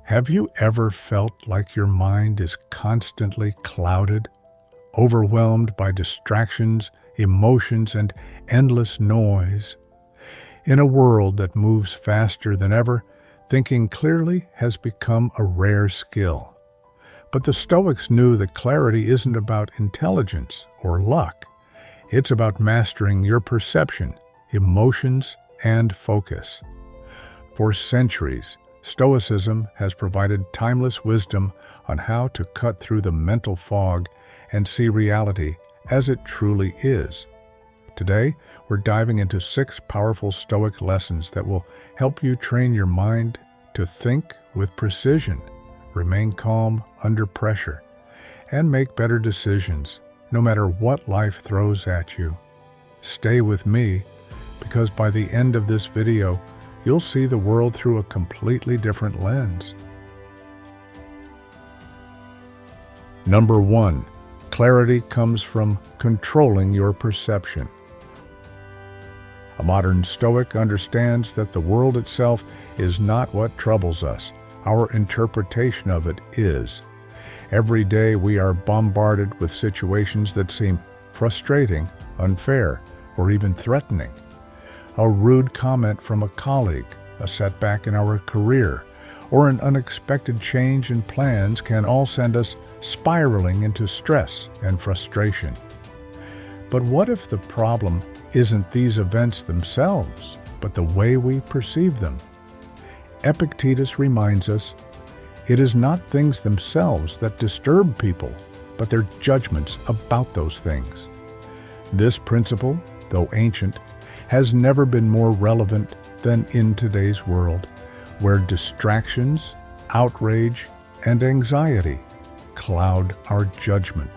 Have you ever felt like your mind is constantly clouded, overwhelmed by distractions, emotions, and endless noise? In a world that moves faster than ever, thinking clearly has become a rare skill. But the Stoics knew that clarity isn't about intelligence or luck. It's about mastering your perception, emotions, and focus. For centuries, Stoicism has provided timeless wisdom on how to cut through the mental fog and see reality as it truly is. Today, we're diving into 6 powerful Stoic lessons that will help you train your mind to think with precision, remain calm under pressure, and make better decisions no matter what life throws at you. Stay with me, because by the end of this video, you'll see the world through a completely different lens. Number 1. Clarity comes from controlling your perception. A modern Stoic understands that the world itself is not what troubles us. Our interpretation of it is. Every day we are bombarded with situations that seem frustrating, unfair, or even threatening. A rude comment from a colleague, a setback in our career, or an unexpected change in plans can all send us spiraling into stress and frustration. But what if the problem isn't these events themselves, but the way we perceive them? Epictetus reminds us, it is not things themselves that disturb people, but their judgments about those things. This principle, though ancient, has never been more relevant than in today's world, where distractions, outrage, and anxiety cloud our judgment.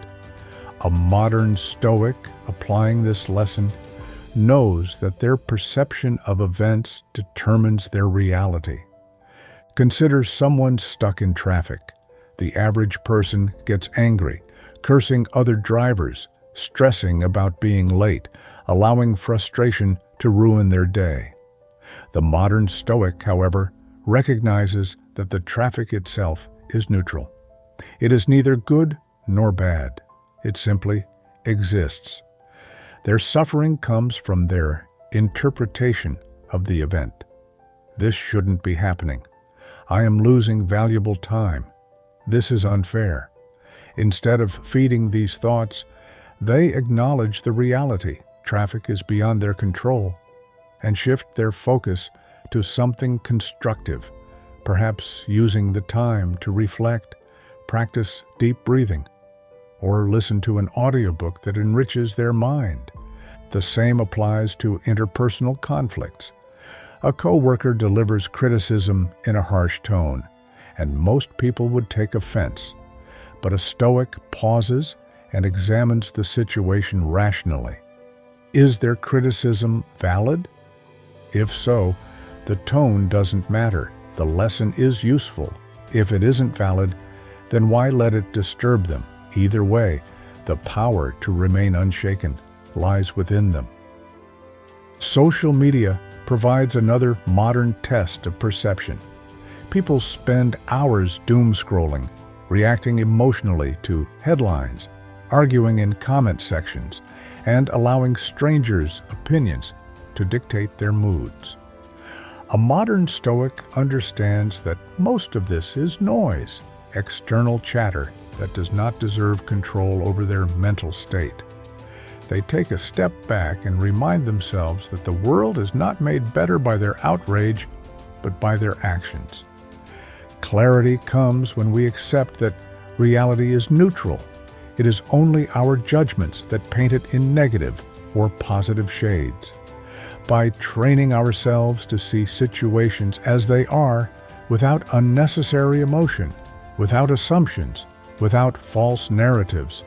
A modern Stoic, applying this lesson, knows that their perception of events determines their reality. Consider someone stuck in traffic. The average person gets angry, cursing other drivers, stressing about being late, allowing frustration to ruin their day. The modern Stoic, however, recognizes that the traffic itself is neutral. It is neither good nor bad. It simply exists. Their suffering comes from their interpretation of the event. This shouldn't be happening. I am losing valuable time. This is unfair. Instead of feeding these thoughts, they acknowledge the reality. Traffic is beyond their control, and shift their focus to something constructive, perhaps using the time to reflect, practice deep breathing, or listen to an audiobook that enriches their mind. The same applies to interpersonal conflicts. A coworker delivers criticism in a harsh tone, and most people would take offense. But a Stoic pauses and examines the situation rationally. Is their criticism valid? If so, the tone doesn't matter. The lesson is useful. If it isn't valid, then why let it disturb them? Either way, the power to remain unshaken lies within them. Social media provides another modern test of perception. People spend hours doom scrolling, reacting emotionally to headlines, arguing in comment sections, and allowing strangers' opinions to dictate their moods. A modern Stoic understands that most of this is noise, external chatter that does not deserve control over their mental state. They take a step back and remind themselves that the world is not made better by their outrage, but by their actions. Clarity comes when we accept that reality is neutral. It is only our judgments that paint it in negative or positive shades. By training ourselves to see situations as they are, without unnecessary emotion, without assumptions, without false narratives,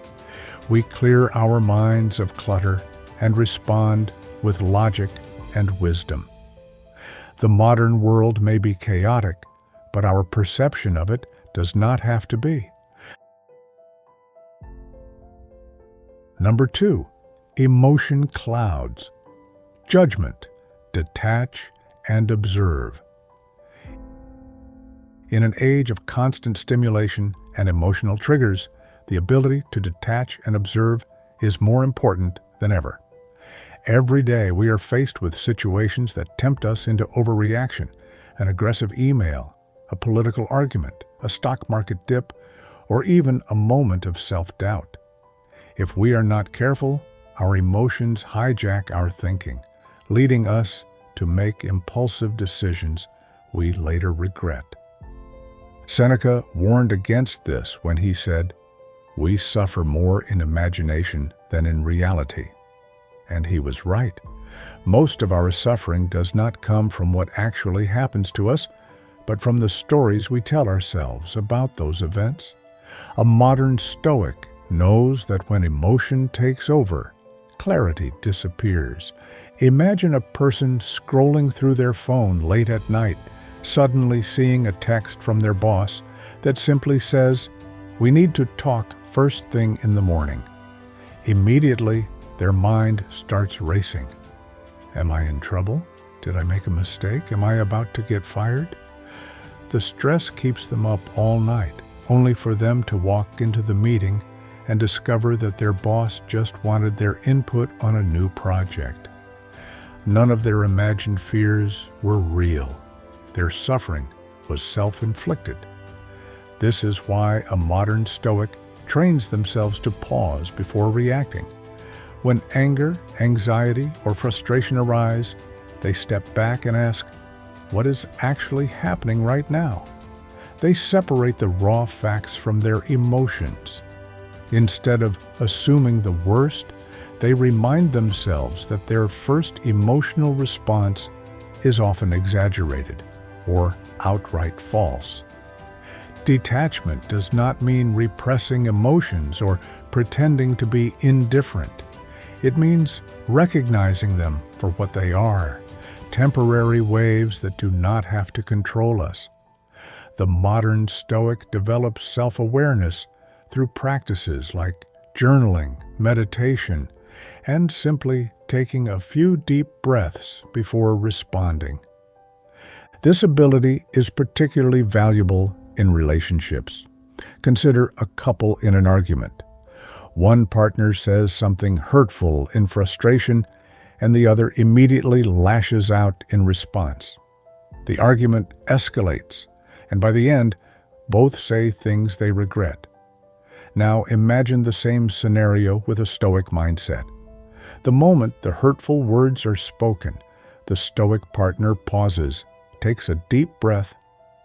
we clear our minds of clutter and respond with logic and wisdom. The modern world may be chaotic, but our perception of it does not have to be. Number 2, emotion clouds. Judgment, detach, and observe. In an age of constant stimulation and emotional triggers, the ability to detach and observe is more important than ever. Every day we are faced with situations that tempt us into overreaction, an aggressive email, a political argument, a stock market dip, or even a moment of self-doubt. If we are not careful, our emotions hijack our thinking, leading us to make impulsive decisions we later regret. Seneca warned against this when he said, "We suffer more in imagination than in reality." And he was right. Most of our suffering does not come from what actually happens to us, but from the stories we tell ourselves about those events. A modern Stoic knows that when emotion takes over, clarity disappears. Imagine a person scrolling through their phone late at night, suddenly seeing a text from their boss that simply says, "We need to talk first thing in the morning." Immediately, their mind starts racing. Am I in trouble? Did I make a mistake? Am I about to get fired? The stress keeps them up all night, only for them to walk into the meeting and discover that their boss just wanted their input on a new project. None of their imagined fears were real. Their suffering was self-inflicted. This is why a modern Stoic trains themselves to pause before reacting. When anger, anxiety, or frustration arise, they step back and ask, what is actually happening right now? They separate the raw facts from their emotions. Instead of assuming the worst, they remind themselves that their first emotional response is often exaggerated or outright false. Detachment does not mean repressing emotions or pretending to be indifferent. It means recognizing them for what they are, temporary waves that do not have to control us. The modern Stoic develops self-awareness through practices like journaling, meditation, and simply taking a few deep breaths before responding. This ability is particularly valuable in relationships. Consider a couple in an argument. One partner says something hurtful in frustration, and the other immediately lashes out in response. The argument escalates, and by the end, both say things they regret. Now imagine the same scenario with a Stoic mindset. The moment the hurtful words are spoken, the Stoic partner pauses, takes a deep breath,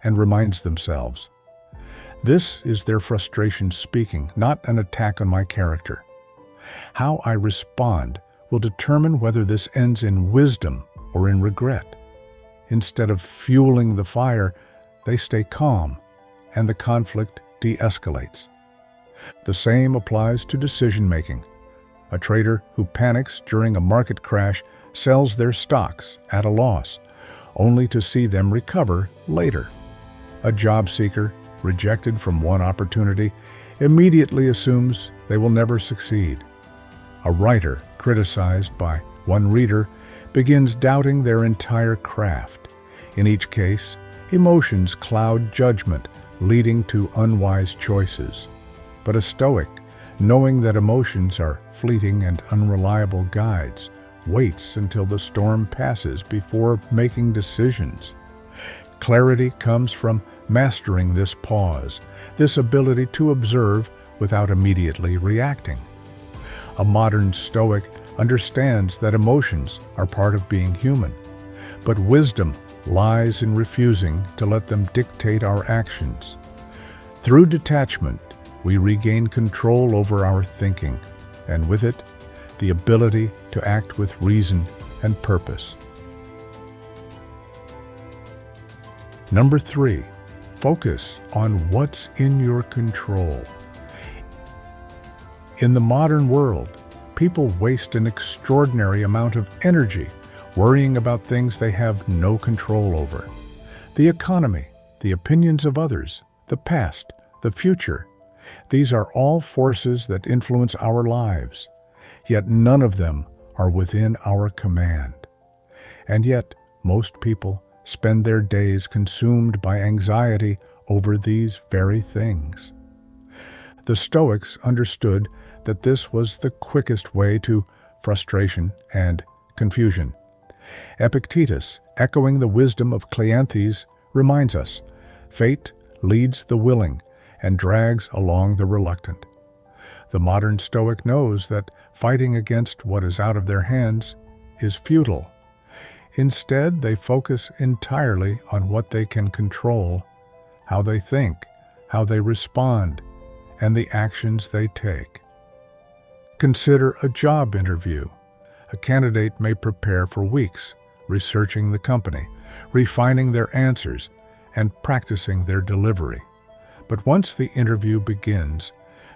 and reminds themselves, this is their frustration speaking, not an attack on my character. How I respond will determine whether this ends in wisdom or in regret. Instead of fueling the fire, they stay calm, and the conflict de-escalates. The same applies to decision-making. A trader who panics during a market crash sells their stocks at a loss, only to see them recover later. A job seeker, rejected from one opportunity, immediately assumes they will never succeed. A writer, criticized by one reader, begins doubting their entire craft. In each case, emotions cloud judgment, leading to unwise choices. But a Stoic, knowing that emotions are fleeting and unreliable guides, waits until the storm passes before making decisions. Clarity comes from mastering this pause, this ability to observe without immediately reacting. A modern Stoic understands that emotions are part of being human, but wisdom lies in refusing to let them dictate our actions. Through detachment, we regain control over our thinking, and with it, the ability to act with reason and purpose. Number 3, focus on what's in your control. In the modern world, people waste an extraordinary amount of energy worrying about things they have no control over. The economy, the opinions of others, the past, the future. These are all forces that influence our lives, yet none of them are within our command. And yet, most people spend their days consumed by anxiety over these very things. The Stoics understood that this was the quickest way to frustration and confusion. Epictetus, echoing the wisdom of Cleanthes, reminds us, fate leads the willing and drags along the reluctant. The modern Stoic knows that fighting against what is out of their hands is futile. Instead, they focus entirely on what they can control, how they think, how they respond, and the actions they take. Consider a job interview. A candidate may prepare for weeks, researching the company, refining their answers, and practicing their delivery. But once the interview begins,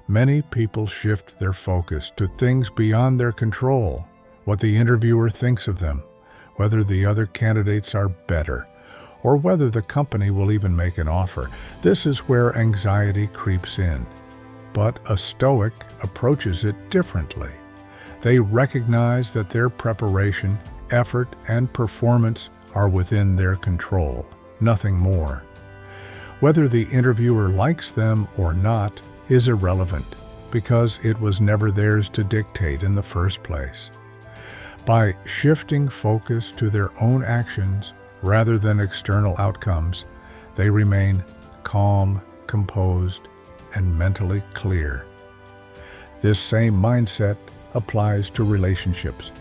many people shift their focus to things beyond their control, what the interviewer thinks of them, whether the other candidates are better, or whether the company will even make an offer. This is where anxiety creeps in. But a Stoic approaches it differently. They recognize that their preparation, effort, and performance are within their control, nothing more. Whether the interviewer likes them or not is irrelevant, because it was never theirs to dictate in the first place. By shifting focus to their own actions rather than external outcomes, they remain calm, composed, and mentally clear. This same mindset applies to relationships.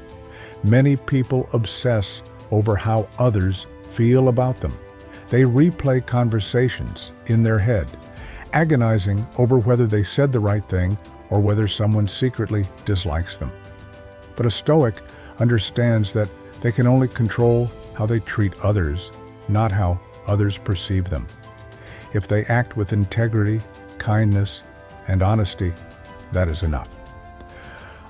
Many people obsess over how others feel about them. They replay conversations in their head, agonizing over whether they said the right thing or whether someone secretly dislikes them. But a Stoic understands that they can only control how they treat others, not how others perceive them. If they act with integrity, kindness, and honesty, that is enough.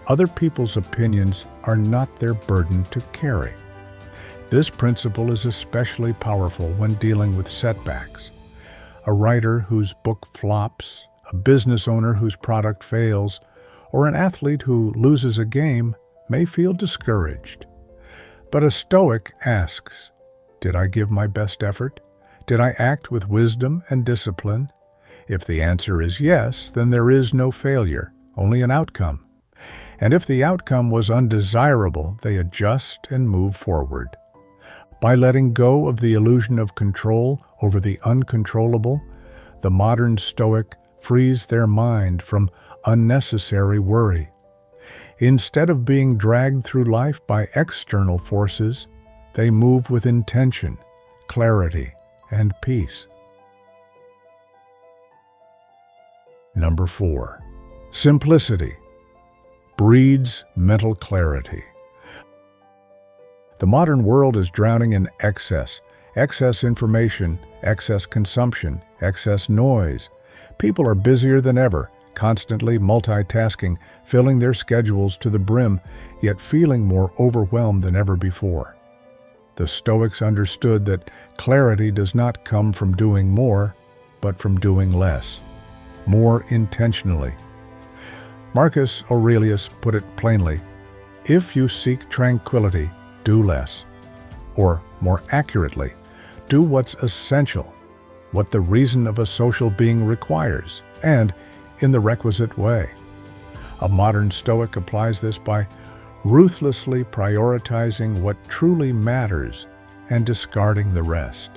Other people's opinions are not their burden to carry. This principle is especially powerful when dealing with setbacks. A writer whose book flops, a business owner whose product fails, or an athlete who loses a game may feel discouraged. But a Stoic asks, did I give my best effort? Did I act with wisdom and discipline? If the answer is yes, then there is no failure, only an outcome. And if the outcome was undesirable, they adjust and move forward. By letting go of the illusion of control over the uncontrollable, the modern Stoic frees their mind from unnecessary worry. Instead of being dragged through life by external forces, they move with intention, clarity, and peace. Number 4. Simplicity breeds mental clarity. The modern world is drowning in excess information, excess consumption, excess noise. People are busier than ever, constantly multitasking, filling their schedules to the brim, yet feeling more overwhelmed than ever before. The Stoics understood that clarity does not come from doing more, but from doing less, more intentionally. Marcus Aurelius put it plainly, if you seek tranquility, do less. Or, more accurately, do what's essential, what the reason of a social being requires, and in the requisite way. A modern Stoic applies this by ruthlessly prioritizing what truly matters and discarding the rest.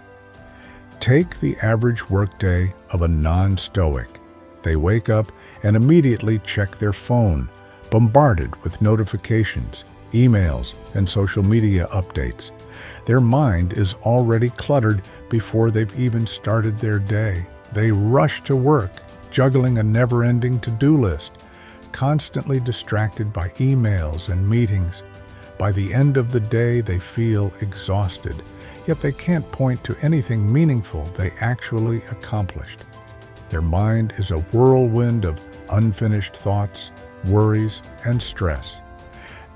Take the average workday of a non-Stoic. They wake up and immediately check their phone, bombarded with notifications, emails, and social media updates. Their mind is already cluttered before they've even started their day. They rush to work, juggling a never-ending to-do list, constantly distracted by emails and meetings. By the end of the day, they feel exhausted, yet they can't point to anything meaningful they actually accomplished. Their mind is a whirlwind of unfinished thoughts, worries, and stress.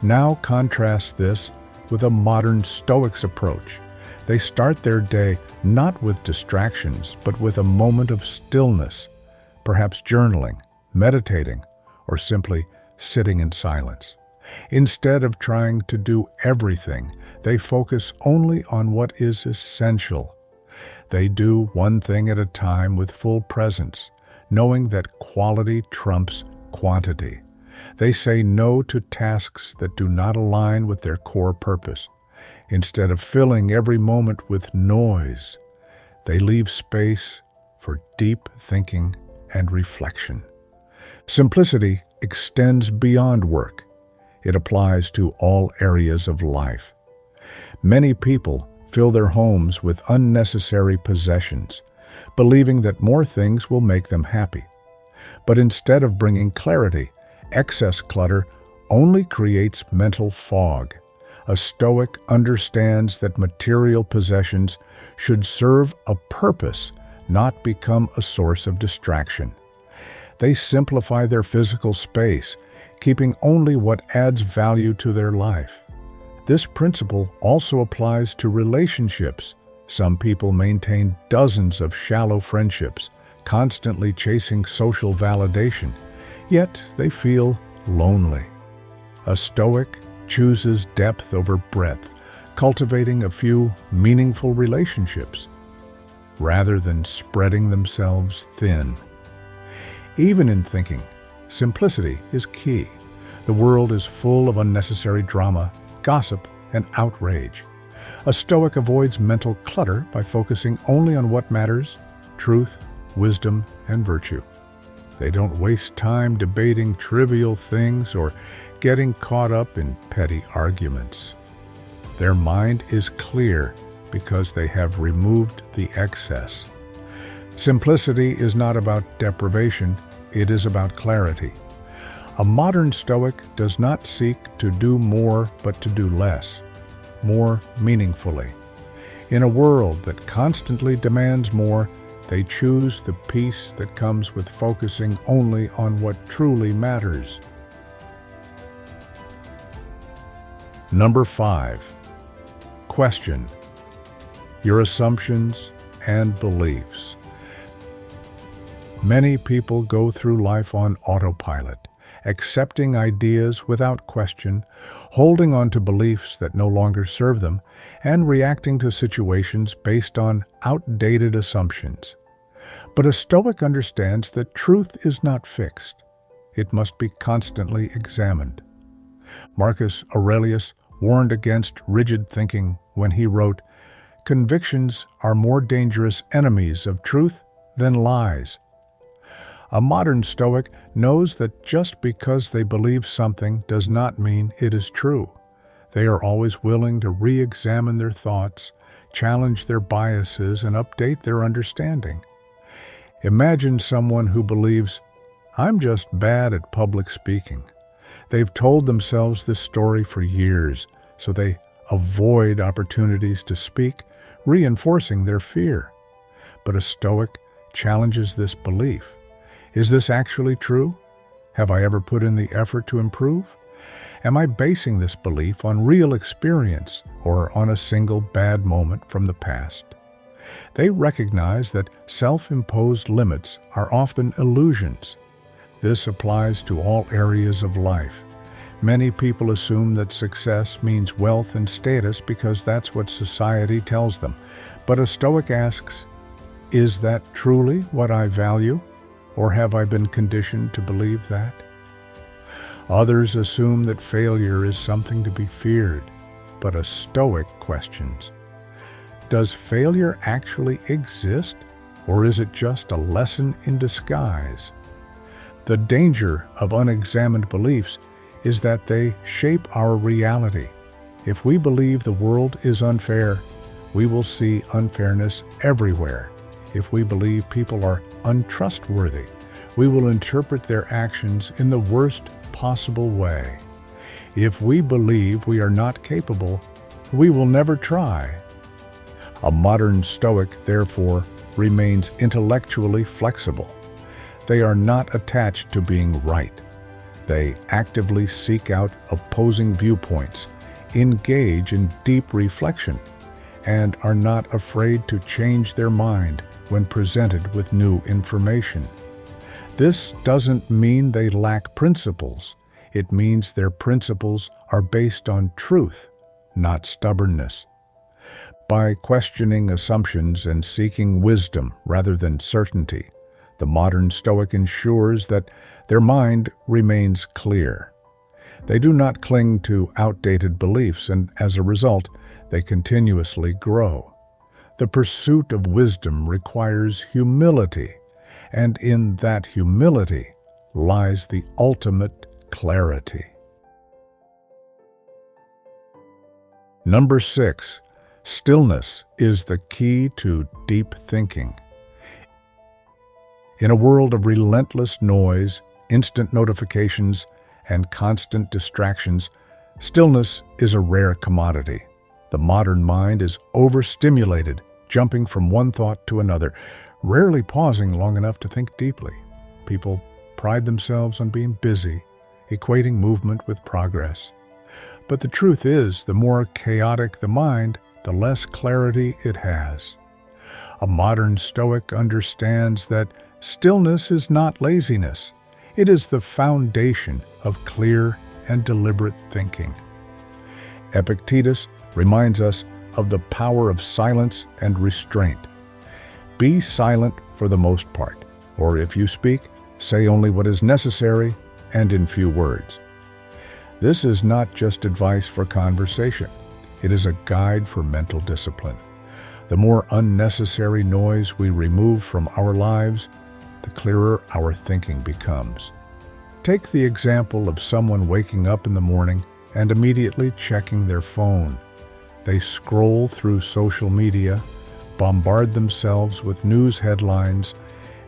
Now contrast this with a modern Stoic's approach. They start their day not with distractions, but with a moment of stillness, perhaps journaling, meditating, or simply sitting in silence. Instead of trying to do everything, they focus only on what is essential. They do one thing at a time with full presence, knowing that quality trumps quantity. They say no to tasks that do not align with their core purpose. Instead of filling every moment with noise, they leave space for deep thinking and reflection. Simplicity extends beyond work. It applies to all areas of life. Many people fill their homes with unnecessary possessions, believing that more things will make them happy. But instead of bringing clarity, excess clutter only creates mental fog. A Stoic understands that material possessions should serve a purpose, not become a source of distraction. They simplify their physical space, keeping only what adds value to their life. This principle also applies to relationships. Some people maintain dozens of shallow friendships, constantly chasing social validation, yet they feel lonely. A Stoic chooses depth over breadth, cultivating a few meaningful relationships, rather than spreading themselves thin. Even in thinking, simplicity is key. The world is full of unnecessary drama, gossip, and outrage. A Stoic avoids mental clutter by focusing only on what matters: truth, wisdom, and virtue. They don't waste time debating trivial things or getting caught up in petty arguments. Their mind is clear because they have removed the excess. Simplicity is not about deprivation, it is about clarity. A modern Stoic does not seek to do more but to do less, more meaningfully. In a world that constantly demands more, they choose the peace that comes with focusing only on what truly matters. Number 5. Question your assumptions and beliefs. Many people go through life on autopilot, accepting ideas without question, holding on to beliefs that no longer serve them, and reacting to situations based on outdated assumptions. But a Stoic understands that truth is not fixed. It must be constantly examined. Marcus Aurelius warned against rigid thinking when he wrote, "Convictions are more dangerous enemies of truth than lies." A modern Stoic knows that just because they believe something does not mean it is true. They are always willing to re-examine their thoughts, challenge their biases, and update their understanding. Imagine someone who believes, "I'm just bad at public speaking." They've told themselves this story for years, so they avoid opportunities to speak, reinforcing their fear. But a Stoic challenges this belief. Is this actually true? Have I ever put in the effort to improve? Am I basing this belief on real experience or on a single bad moment from the past? They recognize that self-imposed limits are often illusions. This applies to all areas of life. Many people assume that success means wealth and status because that's what society tells them. But a Stoic asks, is that truly what I value? Or have I been conditioned to believe that? Others assume that failure is something to be feared, but a Stoic questions, does failure actually exist, or is it just a lesson in disguise? The danger of unexamined beliefs is that they shape our reality. If we believe the world is unfair, we will see unfairness everywhere. If we believe people are untrustworthy, we will interpret their actions in the worst possible way. If we believe we are not capable, we will never try. A modern Stoic, therefore, remains intellectually flexible. They are not attached to being right. They actively seek out opposing viewpoints, engage in deep reflection, and are not afraid to change their mind when presented with new information. This doesn't mean they lack principles. It means their principles are based on truth, not stubbornness. By questioning assumptions and seeking wisdom rather than certainty, the modern Stoic ensures that their mind remains clear. They do not cling to outdated beliefs, and as a result, they continuously grow. The pursuit of wisdom requires humility, and in that humility lies the ultimate clarity. Number 6. Stillness is the key to deep thinking. In a world of relentless noise, instant notifications, and constant distractions, stillness is a rare commodity. The modern mind is overstimulated, jumping from one thought to another, rarely pausing long enough to think deeply. People pride themselves on being busy, equating movement with progress. But the truth is, the more chaotic the mind, the less clarity it has. A modern Stoic understands that stillness is not laziness. It is the foundation of clear and deliberate thinking. Epictetus reminds us of the power of silence and restraint. Be silent for the most part, or if you speak, say only what is necessary and in few words. This is not just advice for conversation. It is a guide for mental discipline. The more unnecessary noise we remove from our lives, the clearer our thinking becomes. Take the example of someone waking up in the morning and immediately checking their phone. They scroll through social media, bombard themselves with news headlines,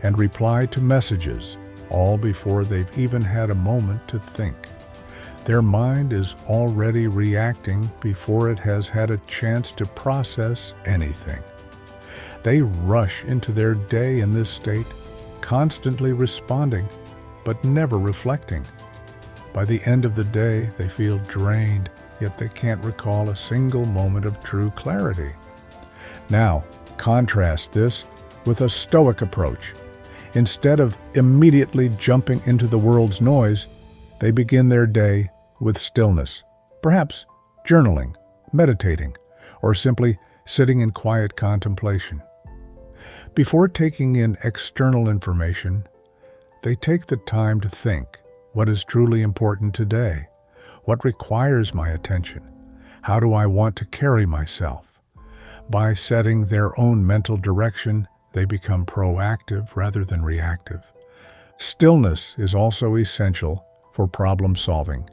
and reply to messages, all before they've even had a moment to think. Their mind is already reacting before it has had a chance to process anything. They rush into their day in this state, constantly responding, but never reflecting. By the end of the day, they feel drained, yet they can't recall a single moment of true clarity. Now, contrast this with a Stoic approach. Instead of immediately jumping into the world's noise, they begin their day with stillness, perhaps journaling, meditating, or simply sitting in quiet contemplation. Before taking in external information, they take the time to think, what is truly important today? What requires my attention? How do I want to carry myself? By setting their own mental direction, they become proactive rather than reactive. Stillness is also essential for problem solving.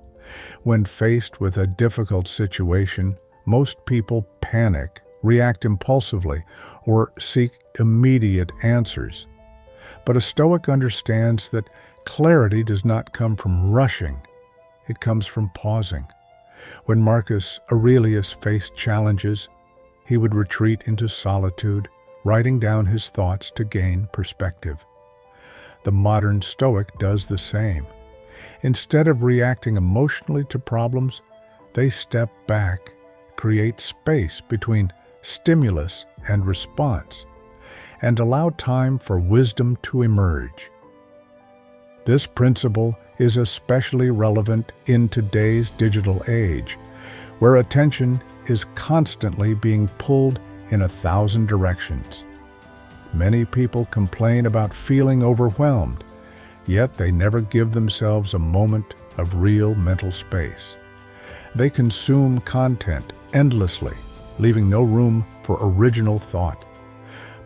When faced with a difficult situation, most people panic, react impulsively, or seek immediate answers. But a Stoic understands that clarity does not come from rushing. It comes from pausing. When Marcus Aurelius faced challenges, he would retreat into solitude, writing down his thoughts to gain perspective. The modern Stoic does the same. Instead of reacting emotionally to problems, they step back, create space between stimulus and response, and allow time for wisdom to emerge. This principle is especially relevant in today's digital age, where attention is constantly being pulled in 1,000 directions. Many people complain about feeling overwhelmed, yet they never give themselves a moment of real mental space. They consume content endlessly, leaving no room for original thought.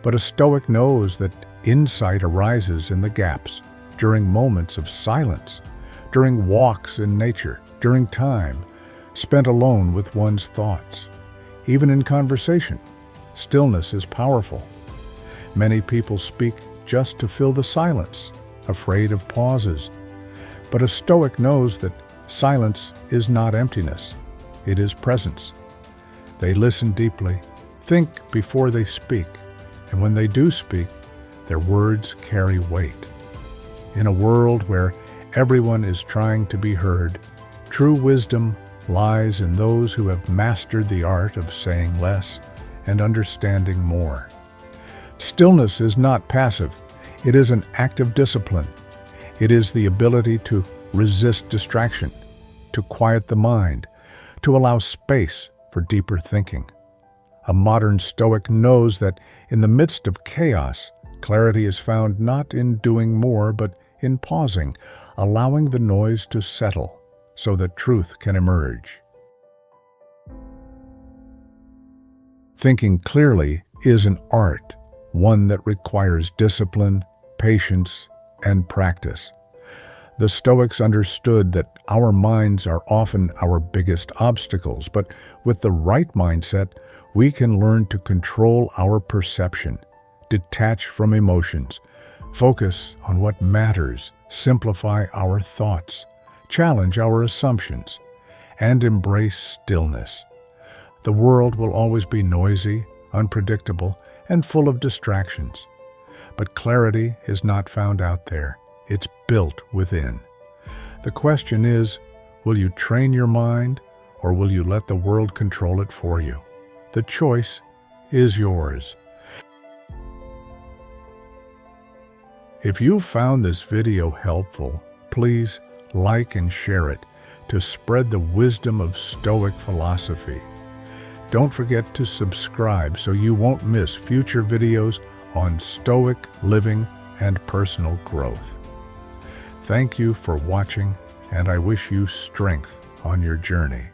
But a Stoic knows that insight arises in the gaps, during moments of silence, during walks in nature, during time spent alone with one's thoughts. Even in conversation, stillness is powerful. Many people speak just to fill the silence, afraid of pauses. But a Stoic knows that silence is not emptiness, it is presence. They listen deeply, think before they speak, and when they do speak, their words carry weight. In a world where everyone is trying to be heard, true wisdom lies in those who have mastered the art of saying less and understanding more. Stillness is not passive. It is an active discipline. It is the ability to resist distraction, to quiet the mind, to allow space for deeper thinking. A modern Stoic knows that in the midst of chaos, clarity is found not in doing more, but in pausing, allowing the noise to settle so that truth can emerge. Thinking clearly is an art, one that requires discipline, patience, and practice. The Stoics understood that our minds are often our biggest obstacles, but with the right mindset, we can learn to control our perception, detach from emotions, focus on what matters, simplify our thoughts, challenge our assumptions, and embrace stillness. The world will always be noisy, unpredictable, and full of distractions. But clarity is not found out there. It's built within. The question is, will you train your mind, or will you let the world control it for you? The choice is yours. If you found this video helpful, please like and share it to spread the wisdom of Stoic philosophy. Don't forget to subscribe so you won't miss future videos on Stoic living and personal growth. Thank you for watching, and I wish you strength on your journey.